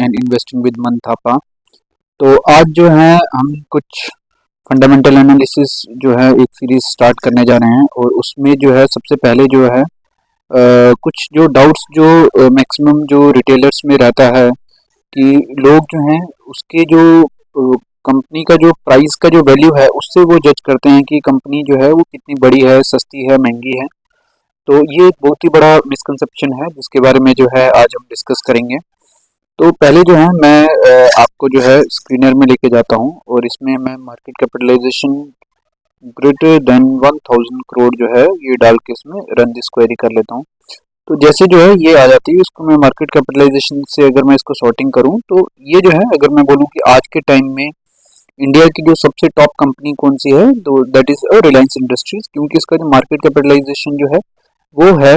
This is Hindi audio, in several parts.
एंड इन्वेस्टिंग विद मन थापा। तो आज जो है हम कुछ फंडामेंटल एनालिसिस जो है एक सीरीज स्टार्ट करने जा रहे हैं, और उसमें जो है सबसे पहले जो है कुछ जो डाउट्स जो मैक्सिमम जो रिटेलर्स में रहता है कि लोग जो हैं उसके जो कंपनी का जो प्राइस का जो वैल्यू है उससे वो जज करते हैं कि कंपनी जो है वो कितनी बड़ी है, सस्ती है, महंगी है। तो ये एक बहुत ही बड़ा मिसकंसेप्शन है जिसके बारे में जो है आज हम डिस्कस करेंगे। तो पहले जो है मैं आपको जो है स्क्रीनर में लेके जाता हूँ, और इसमें मैं market capitalisation greater than 1000 crore जो है ये डाल के इसमें रन दिस क्वेरी कर लेता हूँ। तो जैसे जो है ये आ जाती है, इसको मैं मार्केट कैपिटलाइजेशन से अगर मैं इसको सॉर्टिंग करूँ तो ये जो है, अगर मैं बोलूँ कि आज के टाइम में इंडिया की जो सबसे टॉप कंपनी कौन सी है, तो दैट इज रिलायंस इंडस्ट्रीज, क्योंकि इसका जो मार्केट कैपिटलाइजेशन जो है वो है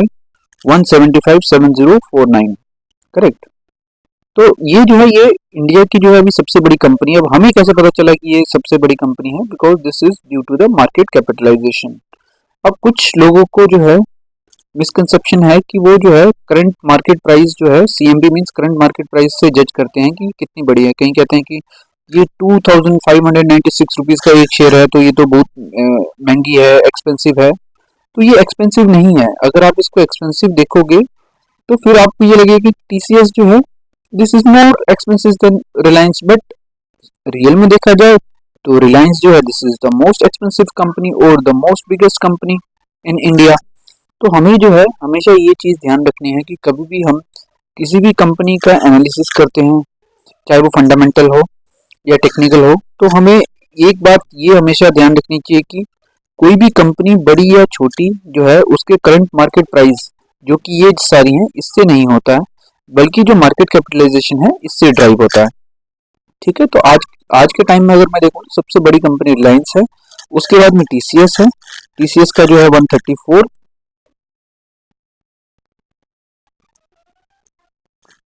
175,7049। करेक्ट। तो ये जो है ये इंडिया की जो है अभी सबसे बड़ी कंपनी है। अब हमें कैसे पता चला कि ये सबसे बड़ी कंपनी है? Because this is due to the market capitalisation. अब कुछ लोगों को जो है मिसकंसेप्शन है कि वो जो है करंट मार्केट प्राइस जो है CMB means current market price से जज करते हैं कि कितनी बड़ी है। कहीं कहते हैं कि ये 2596 रुपीज का एक शेयर है, तो ये तो बहुत महंगी है, एक्सपेंसिव है। तो ये एक्सपेंसिव नहीं है। अगर आप इसको एक्सपेंसिव देखोगे तो फिर आपको ये लगेगा कि टीसीएस जो है this is more expensive than Reliance, but real में देखा जाए तो रिलायंस जो है this is the most expensive company और the most biggest company in India. तो हमें जो है हमेशा ये चीज ध्यान रखनी है कि कभी भी हम किसी भी कंपनी का एनालिसिस करते हैं, चाहे वो फंडामेंटल हो या टेक्निकल हो, तो हमें एक बात ये हमेशा ध्यान रखनी चाहिए कि कोई भी कंपनी बड़ी या छोटी जो है उसके करंट मार्केट प्राइस जो कि ये सारी हैं इससे नहीं होता है, बल्कि जो मार्केट कैपिटलाइजेशन है इससे ड्राइव होता है। ठीक है। तो आज आज के टाइम में अगर मैं देखूँ तो सबसे बड़ी कंपनी रिलायंस है, उसके बाद में टीसीएस है। टीसीएस का जो है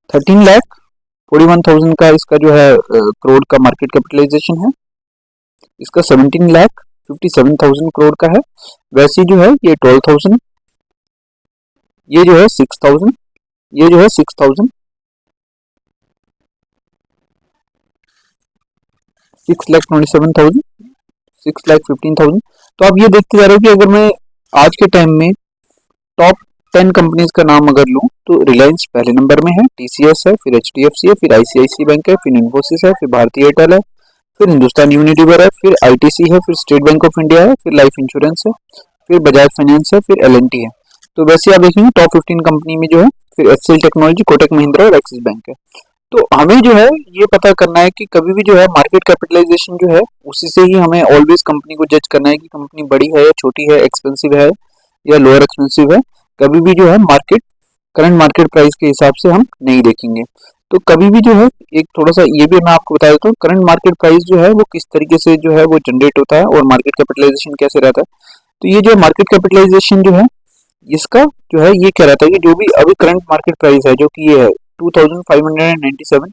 13,41,000 का इसका जो है करोड़ का मार्केट कैपिटलाइजेशन है। इसका 17,57,000 करोड़ का है। वैसे जो है ये 12,000, ये जो है 6,000, ये जो है 6,000, 6,27,000, 6,15,000। तो आप ये देखते जा रहे हो कि अगर मैं आज के टाइम में टॉप 10 कंपनीज का नाम अगर लूँ तो रिलायंस पहले नंबर में है, टीसीएस है, फिर एचडीएफसी है, फिर आईसीआईसी बैंक है, फिर इन्फोसिस है, फिर भारतीय एयरटेल है, फिर हिंदुस्तान यूनिलीवर है, फिर आईटीसी है, फिर स्टेट बैंक ऑफ इंडिया है, फिर लाइफ इंश्योरेंस है, फिर बजाज फाइनेंस है, फिर एलएनटी है। तो वैसे आप देखेंगे टॉप 15 कंपनी में जो है फिर एचसीएल टेक्नोलॉजी, कोटक महिंद्रा और एक्सिस बैंक है। तो हमें जो है ये पता करना है कि कभी भी जो है मार्केट कैपिटलाइजेशन जो है उसी से ही हमें ऑलवेज कंपनी को जज करना है कि कंपनी बड़ी है या छोटी है, एक्सपेंसिव है या लोअर एक्सपेंसिव है। कभी भी जो है मार्केट करंट मार्केट प्राइस के हिसाब से हम नहीं देखेंगे। तो कभी भी जो है एक थोड़ा सा ये भी मैं आपको बता देता हूँ, करंट मार्केट प्राइस जो है वो किस तरीके से जो है वो जनरेट होता है और मार्केट कैपिटलाइजेशन कैसे रहता है। तो ये जो मार्केट कैपिटलाइजेशन जो है इसका जो है ये कह रहा था कि जो भी अभी करंट मार्केट प्राइस है जो कि ये है 2597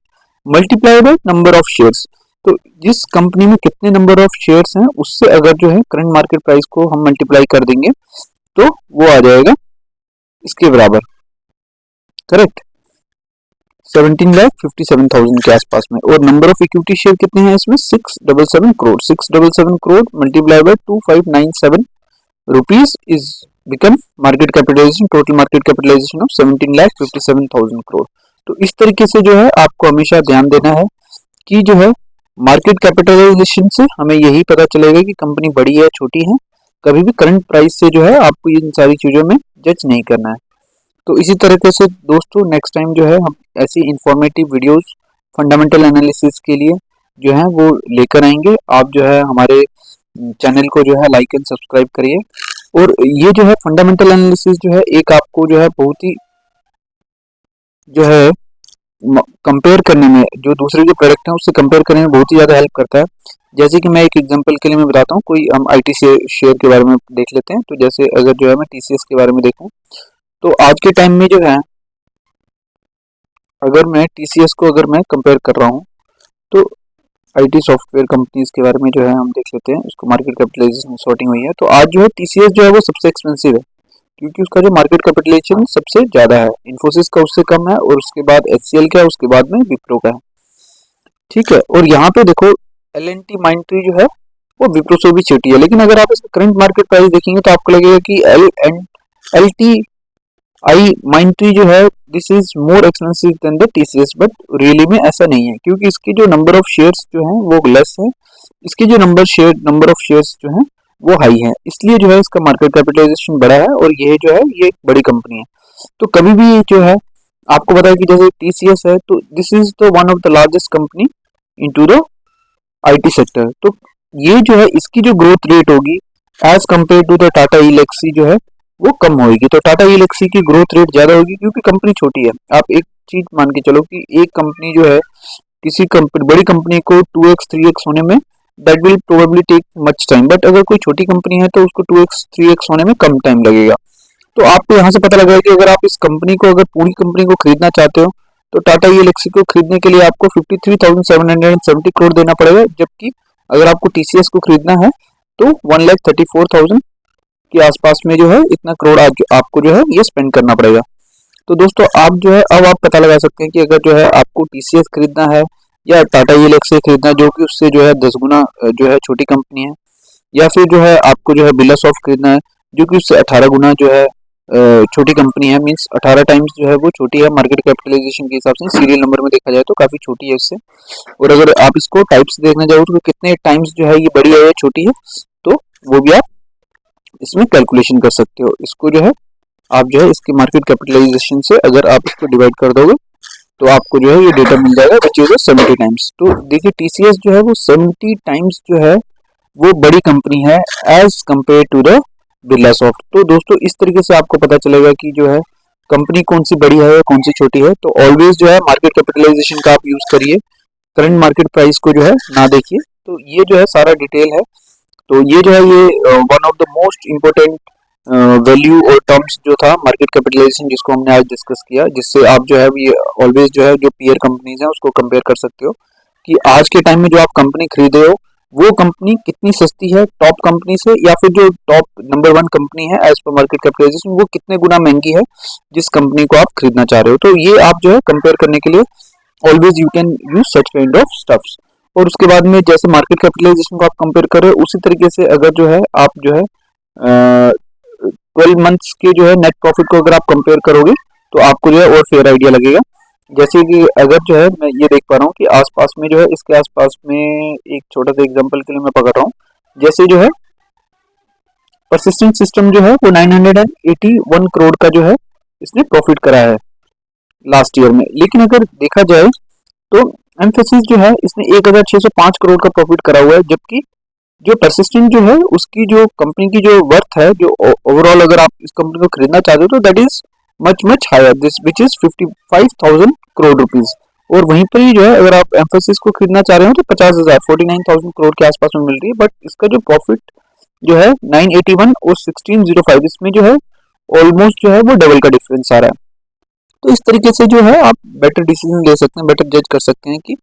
multiply by number of shares. तो जिस कंपनी में कितने नंबर ऑफ शेयर्स हैं उससे अगर जो है करंट मार्केट प्राइस को हम मल्टीप्लाई कर देंगे तो वो आ जाएगा इसके बराबर। करेक्ट। 17,57,000 के आसपास में। और नंबर ऑफ इक्विटी शेयर कितने हैं इसमें? 677 crore. 677 crore multiply by 2597 rupees is become market capitalisation, total market capitalisation of 17,57,000 crore. तो इस तरीके से जो है आपको हमेशा ध्यान देना है कि जो है मार्केट कैपिटलाइजेशन से हमें यही पता चलेगा कि कंपनी बड़ी है छोटी है। कभी भी करंट प्राइस से जो है आपको इन सारी चीजों में जज नहीं करना है। तो इसी तरीके से दोस्तों नेक्स्ट टाइम जो है हम ऐसी इंफॉर्मेटिव वीडियोस फंडामेंटल एनालिसिस के लिए जो है वो लेकर आएंगे। आप जो है हमारे चैनल को जो है लाइक एंड सब्सक्राइब करिए। और ये जो है फंडामेंटल एनालिसिस जो है एक आपको जो है बहुत ही जो है कंपेयर करने में, जो दूसरे जो प्रोडक्ट हैं उससे कंपेयर करने में बहुत ही ज़्यादा हेल्प करता है। जैसे कि मैं एक एग्जांपल के लिए मैं बताता हूँ, कोई हम आईटी शेयर के बारे में देख लेते हैं। तो जैसे अगर जो है मैं टीसीएस के बारे में देखूँ तो आज के टाइम में जो है अगर मैं टीसीएस को अगर मैं कंपेयर कर रहा हूँ तो आईटी सॉफ्टवेयर कंपनीज के बारे में जो है हम देख लेते हैं। उसको मार्केट कैपिटलाइजेशन सॉर्टिंग हुई है तो आज जो है टीसीएस जो है वो सबसे एक्सपेंसिव है। क्योंकि उसका जो मार्केट कैपिटलाइजेशन सबसे ज़्यादा है, इन्फोसिस का उससे कम है, और उसके बाद HCL का है, उसके बाद में विप्रो का है। ठीक है, और यहाँ पे देखो L&T माइंडट्री जो है वो विप्रो से भी छोटी है, लेकिन अगर आप इसका करंट मार्केट प्राइस देखेंगे तो आपको लगेगा कि LTI माइंडट्री जो है this is more expensive then the TCS, but really में ऐसा नहीं है, क्योंकि इसकी जो नंबर ऑफ शेयर्स जो है वो लेस है, इसकी जो नंबर ऑफ शेयर्स जो है वो हाई है, इसलिए जो है इसका मार्केट कैपिटलाइजेशन बड़ा है, और ये जो है ये एक बड़ी कंपनी है। तो कभी भी जो है आपको पता है कि जैसे TCS है तो this is the one of the largest company into the IT sector, तो ये जो है इसकी जो ग्रोथ रेट होगी as compared to the Tata Elxsi जो है वो कम होगी। तो टाटा इलेक्सी की ग्रोथ रेट ज्यादा होगी क्योंकि कंपनी छोटी है। आप एक चीज मान के चलो कि एक कंपनी जो है किसी कंपनी बड़ी कंपनी को 2x 3x होने में that will probably take much time, but अगर कोई छोटी कंपनी है तो उसको 2x 3x होने में कम टाइम लगेगा। तो आपको यहाँ से पता लगा कि अगर आप इस कंपनी को अगर पूरी कंपनी को खरीदना चाहते हो तो टाटा इलेक्सी को खरीदने के लिए आपको 53,770 करोड़ देना पड़ेगा, जबकि अगर आपको TCS को खरीदना है तो 1,34,000 के आसपास में जो है इतना करोड़ आपको जो है ये स्पेंड करना पड़ेगा। तो दोस्तों आप जो है अब आप पता लगा सकते हैं कि अगर जो है आपको TCS खरीदना है या टाटा इलेक्सी खरीदना है जो कि उससे जो है 10 गुना जो है छोटी कंपनी है, या फिर जो है आपको जो है बिरलासॉफ्ट खरीदना है जो कि उससे 18 गुना जो है छोटी कंपनी है, मींस 18 टाइम्स जो है वो छोटी है मार्केट कैपिटलाइजेशन के हिसाब से, सीरियल नंबर में देखा जाए तो काफी छोटी है इससे। और अगर आप इसको टाइप्स देखने जाओ तो कितने टाइम्स जो है ये बड़ी है या छोटी है, तो वो भी आप इसमें कैलकुलेशन कर सकते हो। इसको जो है आप जो है इसकी मार्केट कैपिटलाइजेशन से अगर आप इसको डिवाइड कर दोगे तो आपको जो है ये डेटा मिल जाएगा विच इज 70 टाइम्स। तो देखिए TCS जो है वो 70 टाइम्स जो है वो बड़ी कंपनी है as compared to the Birlasoft. तो दोस्तों इस तरीके से आपको पता चलेगा कि जो है कंपनी कौन सी बड़ी है कौन सी छोटी है। तो ऑलवेज जो है मार्केट कैपिटलाइजेशन का आप यूज करिए, करंट मार्केट प्राइस को जो है ना देखिए। तो ये जो है सारा डिटेल है। तो ये जो है ये one of the most important value और टर्म्स जो था मार्केट कैपिटलाइजेशन जिसको हमने आज डिस्कस किया, जिससे आप जो है ये ऑलवेज जो है जो पीयर कंपनीज हैं उसको कंपेयर कर सकते हो कि आज के टाइम में जो आप कंपनी खरीदे हो वो कंपनी कितनी सस्ती है टॉप कंपनी से, या फिर जो टॉप नंबर 1 कंपनी है एज पर मार्केट कैपिटलाइजेशन वो कितने गुना महंगी है जिस कंपनी को आप खरीदना चाह रहे हो। तो ये आप जो है कंपेयर करने के लिए always you can use such kind of stuffs. और उसके बाद में जैसे मार्केट कैपिटलाइजेशन को आप कंपेयर कर रहे हो उसी तरीके से अगर जो है आप जो है 12 मंथ्स के जो है नेट प्रॉफिट को अगर आप कंपेयर करोगे तो आपको जो है और फेयर आइडिया लगेगा। जैसे कि अगर जो है मैं ये देख पा रहा हूँ कि आसपास में जो है इसके आसपास में एक छोटा सा एग्जांपल के लिए मैं पकड़ रहा हूँ, जैसे जो है परसिस्टेंट सिस्टम जो है वो 981 करोड़ का जो है इसने प्रॉफिट करा है लास्ट ईयर में। लेकिन अगर देखा जाए तो एम्फेसिस जो है इसने 1605 करोड़ का प्रॉफिट करा हुआ है, जबकि जो परसिस्टेंट जो है उसकी जो कंपनी की जो वर्थ है जो ओवरऑल अगर आप इस कंपनी को खरीदना चाहते हो तो that is much hire this which is 55,000 crore rupees. और वहीं पर ही जो है अगर आप एम्फेसिस को खरीदना चाह रहे हो तो 49,000 करोड़ के आसपास में मिल रही है, बट इसका जो प्रॉफिट जो है 981 और 1605 इसमें जो है ऑलमोस्ट जो है वो डबल का डिफरेंस आ रहा है। तो इस तरीके से जो है आप बेटर डिसीजन ले सकते हैं, बेटर जज कर सकते हैं कि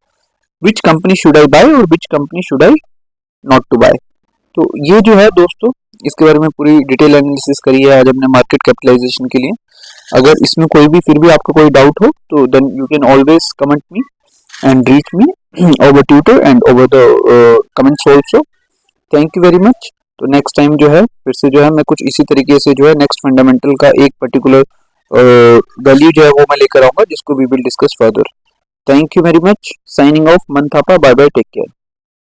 which company should I buy और which company should I not to buy. तो ये जो है दोस्तों इसके बारे में पूरी डिटेल एनालिसिस करी है आज हमने मार्केट कैपिटलाइजेशन के लिए। अगर इसमें कोई भी फिर भी आपका कोई डाउट हो तो then you can always comment me and reach me over Twitter and over the comments also. Thank you very much. तो नेक्स्ट टाइम जो है फिर से जो है मैं कुछ इसी तरीके से जो है नेक्स्ट फंडामेंटल का एक पर्टिकुलर वैल्यू जो है वो मैं लेकर आऊंगा जिसको we will discuss further. Thank you very much. Signing off मंथापा। Bye bye, take care.